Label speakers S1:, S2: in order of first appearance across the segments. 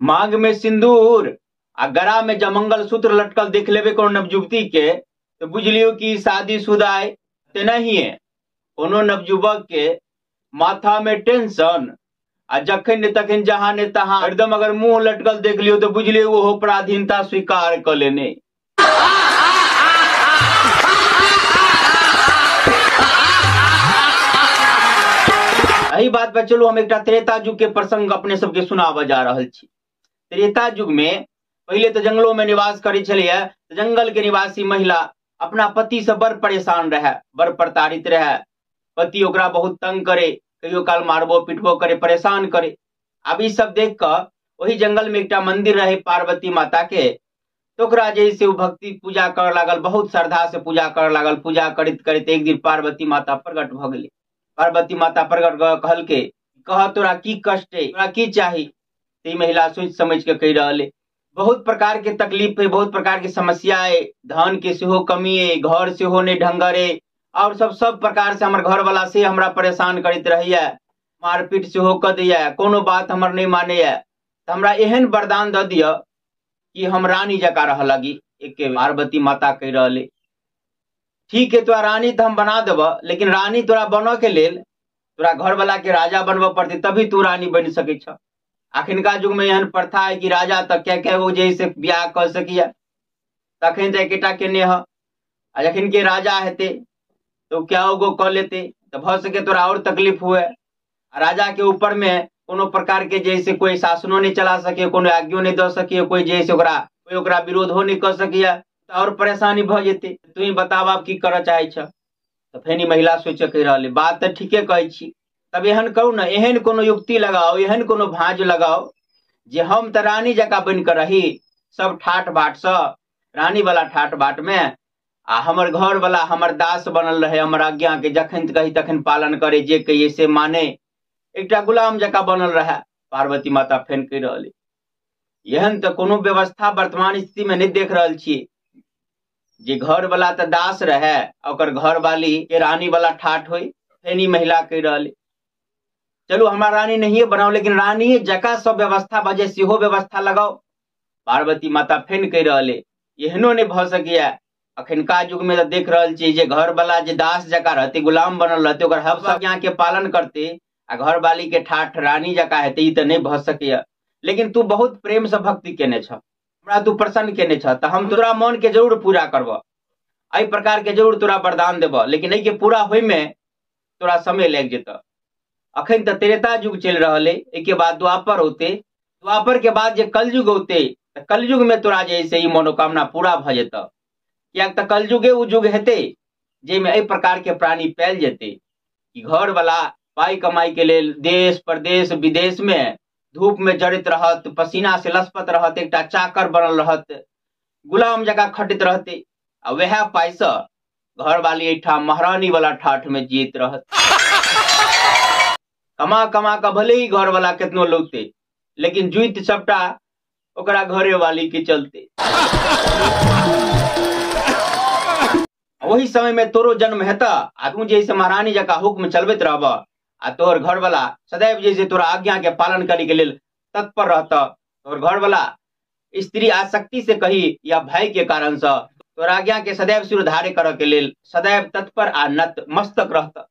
S1: मांग में सिंदूर आ गला में जब मंगलसूत्र लटकल देख लेबे कोनो नवयुवती के तो बुझ लियो कि शादीशुदा है ते नहीं है। कोनो नवयुवक के माथा में टेंशन आ जखन ने तखन जहां ने तहां एकदम अगर मुंह लटकल देख लियो तो बुझ लियो वो पराधीनता स्वीकार कर लेने। यही बात पर चलो हम एक त्रेता युग के प्रसंग अपने सबके सुनावा जा रहल छी। त्रेता युग में पहले तो जंगलों में निवास करी छलिए, जंगल के निवासी महिला अपना पति से बड़ परेशान रहे, बड़ प्रताड़ित रहे। पति ओकरा बहुत तंग करे, कहियो काल मारबो पिटबो करे, परेशान करे। अब ई सब देख कर वही जंगल में एक मंदिर रहे पार्वती माता के, तो ओकरा जैसे वो भक्ति पूजा कर लागल, बहुत श्रद्धा से पूजा कर लागल। पूजा करित करित एक दिन पार्वती माता प्रकट भ गेली। पार्वती माता प्रकट कहल के कह तोरा की कष्ट है, तोरा की चाही। ते महिला सोच समझ के कह रहा, बहुत प्रकार के तकलीफ है, बहुत प्रकार की समस्या है, धन के सेहो कमी है, घर सेहो नहीं ढंगर है, और सब प्रकार से हमर घर वाला से हमरा परेशान करित रहिए, मारपीट सेहो कर दिया, कोनो बात हमर नहीं माने है। तो हमरा एहन वरदान द दिया कि हम रानी जका रह लगी। एक पार्वती माता कह रहे, ठीक है तोरा रानी तो हम बना देव, लेकिन रानी तोरा बनो के लेल तोरा घर वाला के राजा बनब पड़ते, तभी तू रानी बन सके छ। अखिनका युग में एहन प्रथा है कि राजा तक क्या वो जैसे ब्याह कर सकिया, तखन तो एकेटा केने ह। जखन के राजा हेते तो क्या गो कह लेते, तो भ सके तोरा और तकलीफ हुए। राजा के ऊपर में कोनो प्रकार के जैसे कोई शासनो नहीं चला सके, कोनो आज्ञो नहीं दे सके, कोई जैसे कोई ओकरा विरोधो नहीं कर सकिया, तो और परेशानी भ जेते। तू ही बताब आप की कर चाहे छ। तो फेनी महिला सोच कह रही, बात तो ठीके कहे छी, तब एहन करू ना, एहन कोनो युक्ति लगाओ, एहन कोनो भांज लगाओ जे हम तो रानी जका बन कर रही, सब ठाट बाट से रानी वाला ठाट बाट में, आ हमर घर वाला हमर दास बनल रहे, हमर आज्ञा के जखन कही तखन पालन करे, जे कहिए से माने, एकटा गुलाम जका बनल रहे। पार्वती माता फेन कह रही, एहन तो कोनो व्यवस्था वर्तमान स्थिति में नहीं देख रहल छी, जे घर वाला तो दास रहे और घर वाली के रानी वाला ठाट हुई। फेनी महिला कह रही, चलो हमारा रानी नहीं बनाओ, लेकिन रानी जका सब व्यवस्था बजे सेहो व्यवस्था लगाओ। पार्वती माता फेन कह रही, एहनो नहीं भ सकिया। अखनका युग में तो देख रहल छी जे घर वाला जे दास जका रहते, गुलाम बनल रहते, ओकर हर आज्ञा के पालन करते, आ घर वाली के ठाठ रानी जका हेते, ई तो नहीं भ सकिया। लेकिन तू बहुत प्रेम से भक्ति केने छ, हमरा तू प्रसन्न केने छ, तो हम तोरा मन के जरूर पूरा करब, एहि प्रकार के जरूर तोरा वरदान देब, लेकिन एहि के पूरा होय में तोरा समय लग जेत। अखन तो त्रेता युग चल रहा है, एक बाद द्वापर होते, द्वापर के बाद जे कलयुग होते, तो कलयुग में तोरा जैसे ही मनोकामना पूरा भ जेत। क्या तो कलयुगे उ युग हेते जेमे एहि प्रकार के प्राणी पायल जेते कि घर वाला पाई कमाई के लेल देश प्रदेश विदेश में धूप में जड़ित रहत, पसीना से लसपत रहत, एकटा चाकर बनल रहत, गुलाम जगह खटित रहते, आ वह पाई से घर वाली एठा महारानी वाला ठाठ में जीत रहत। कमा कमा का भले ही घर वाला कितनो लौटे, लेकिन जुइत सबटा ओकरा घरे वाली के चलते। वही समय में तोरो जन्म हेता, आ तू जैसे महारानी जका हुक्म चलबैत रहब, आ तोहर घर वाला सदैव जैसे तोरा आज्ञा के पालन करे के लेल तत्पर रहता। तोहर घर वाला स्त्री आसक्ति से कही या भय के कारण से तोरा आज्ञा के सदैव सिर धारे करे के लेल सदैव तत्पर आ नत मस्तक रहता।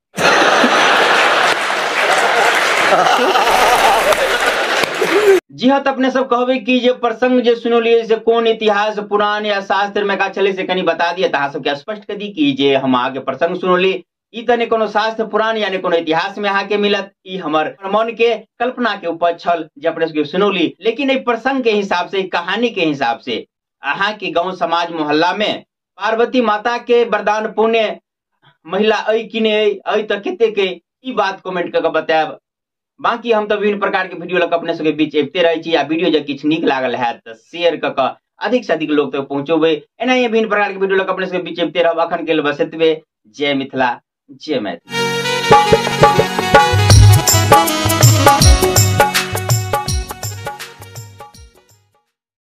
S1: जी हाँ, तो अपने सब कहबे कि जे प्रसंग जे सुनलिए से कौन इतिहास पुराण या शास्त्र में का चले से कनी बता दिए, तहाँ सबके स्पष्ट कर दी कि जे हम आगे प्रसंग सुनली ई तने कोनो शास्त्र पुराण यानी कोनो इतिहास में आके मिलत, ई हमर मन के कल्पना के उपज छल जे अपने सबके सुनौली। लेकिन एक प्रसंग के हिसाब से, कहानी के हिसाब से अहाँ के गांव समाज मोहल्ला में पार्वती माता के वरदान पुण्य महिला अई कि नहीं अई तो कितने के, ई बात कमेंट करके बताएब। बाकी हम तो विभिन्न प्रकार के वीडियो लग अपने सबके बीच अबते रहे छी, आ वीडियो जब किछ नीक लागल है तो शेयर करके अधिक से अधिक लोग तक पहुंचोबे। एना ही विभिन्न प्रकार के वीडियो लग अपने सबके बीच अबते रहब। अखन के लिए बस एतबे। जय मिथिला, जय मैथिली।